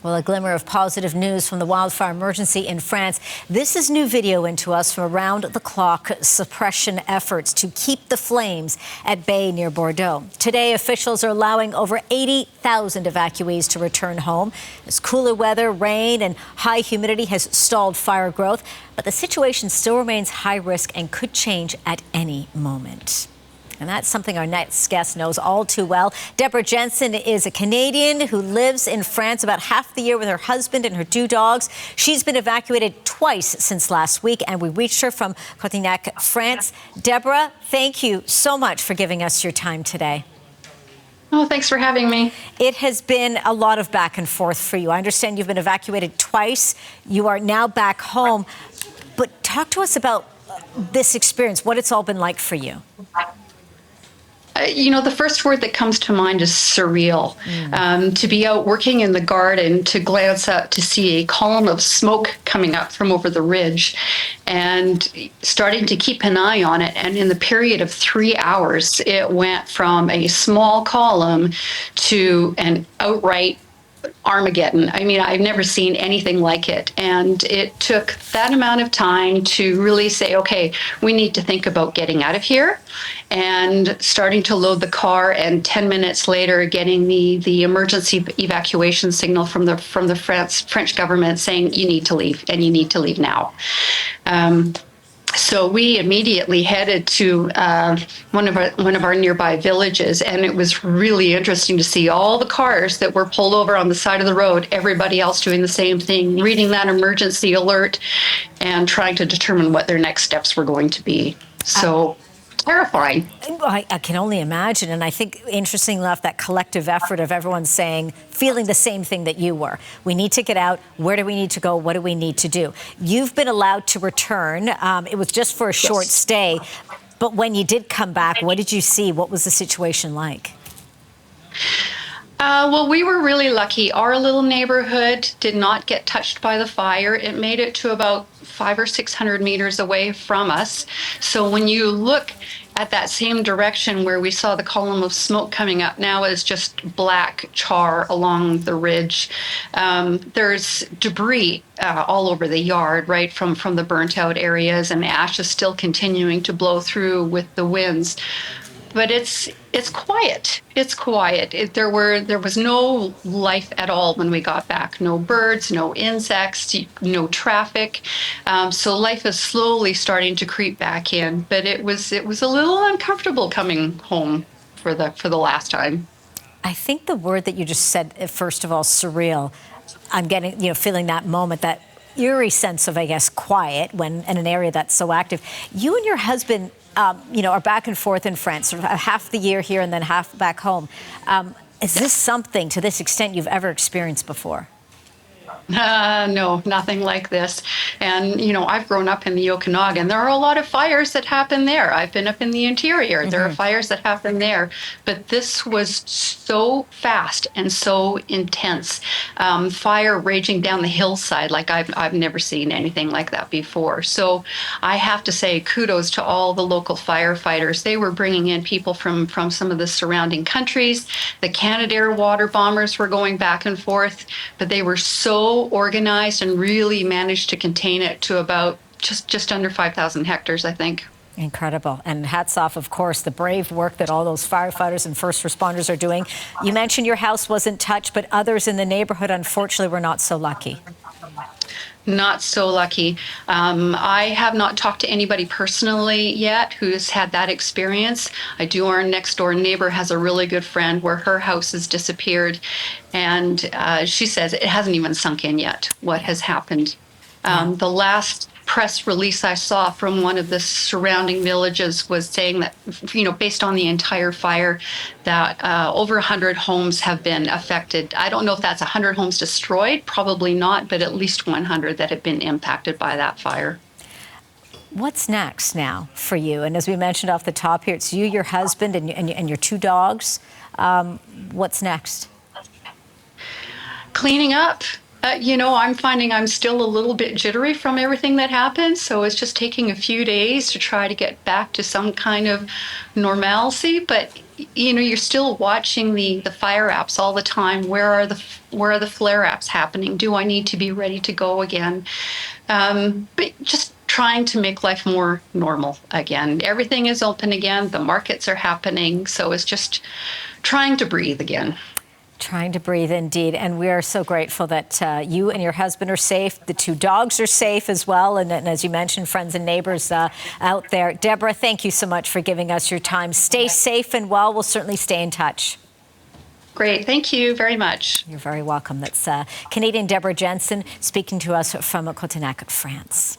Well, a glimmer of positive news from the wildfire emergency in France. This is new video into us from around-the-clock suppression efforts to keep the flames at bay near Bordeaux. Today, officials are allowing over 80,000 evacuees to return home as cooler weather, rain, and high humidity has stalled fire growth. But the situation still remains high risk and could change at any moment. And that's something our next guest knows all too well. Deborah Jensen is a Canadian who lives in France about half the year with her husband and her 2 dogs. She's been evacuated twice since last week, and we reached her from Cotignac, France. Deborah, thank you so much for giving us your time today. Oh, thanks for having me. It has been a lot of back and forth for you. I understand you've been evacuated twice. You are now back home. But talk to us about this experience, what it's all been like for you. You know, the first word that comes to mind is surreal. To be out working in the garden, to glance up to see a column of smoke coming up from over the ridge and starting to keep an eye on it. And in the period of 3 hours, it went from a small column to an outright Armageddon. I mean, I've never seen anything like it. And it took that amount of time to really say, okay, we need to think about getting out of here and starting to load the car. And 10 minutes later, getting the emergency evacuation signal from the French government saying you need to leave and you need to leave now. So we immediately headed to one of our nearby villages, and it was really interesting to see all the cars that were pulled over on the side of the road, everybody else doing the same thing, reading that emergency alert and trying to determine what their next steps were going to be. So terrifying. I can only imagine. And I think, interesting enough, that collective effort of everyone feeling the same thing that you were. We need to get out. Where do we need to go? What do we need to do? You've been allowed to return. It was just for a short stay. But when you did come back, what did you see? What was the situation like? Well, we were really lucky. Our little neighborhood did not get touched by the fire. It made it to about 500 or 600 meters away from us. So when you look at that same direction where we saw the column of smoke coming up, now is just black char along the ridge. There's debris all over the yard, right, from the burnt out areas, and ash is still continuing to blow through with the winds. But it's quiet. It's quiet. There was no life at all when we got back. No birds, no insects, no traffic. So life is slowly starting to creep back in. But it was a little uncomfortable coming home for the last time. I think the word that you just said, first of all, surreal. I'm getting, feeling that moment, that eerie sense of, I guess, quiet when in an area that's so active. You and your husband, are back and forth in France, sort of half the year here and then half back home. Is this something to this extent you've ever experienced before? No, nothing like this. And, I've grown up in the Okanagan. There are a lot of fires that happen there. I've been up in the interior. There are fires that happen there. But this was so fast and so intense. Fire raging down the hillside like I've never seen anything like that before. So I have to say kudos to all the local firefighters. They were bringing in people from some of the surrounding countries. The Canadair water bombers were going back and forth, but they were so organized and really managed to contain it to about just under 5,000 hectares, I think. Incredible. And hats off, of course, the brave work that all those firefighters and first responders are doing. You mentioned your house wasn't touched, but others in the neighborhood, unfortunately, were not so lucky. Not so lucky. I have not talked to anybody personally yet who's had that experience. I do. Our next door neighbor has a really good friend where her house has disappeared. And she says it hasn't even sunk in yet what has happened. The last press release I saw from one of the surrounding villages was saying that, based on the entire fire, that over 100 homes have been affected. I don't know if that's 100 homes destroyed, probably not, but at least 100 that have been impacted by that fire. What's next now for you? And as we mentioned off the top here, it's you, your husband, and your 2 dogs. What's next? Cleaning up. I'm finding I'm still a little bit jittery from everything that happened. So it's just taking a few days to try to get back to some kind of normalcy. But you know, you're still watching the fire apps all the time. Where are the flare apps happening? Do I need to be ready to go again? But just trying to make life more normal again. Everything is open again. The markets are happening. So it's just trying to breathe again. Trying to breathe, indeed. And we are so grateful that you and your husband are safe. The 2 dogs are safe as well. And as you mentioned, friends and neighbors out there. Deborah, thank you so much for giving us your time. Stay safe and well. We'll certainly stay in touch. Great. Thank you very much. You're very welcome. That's Canadian Deborah Jensen speaking to us from Cotonac, France.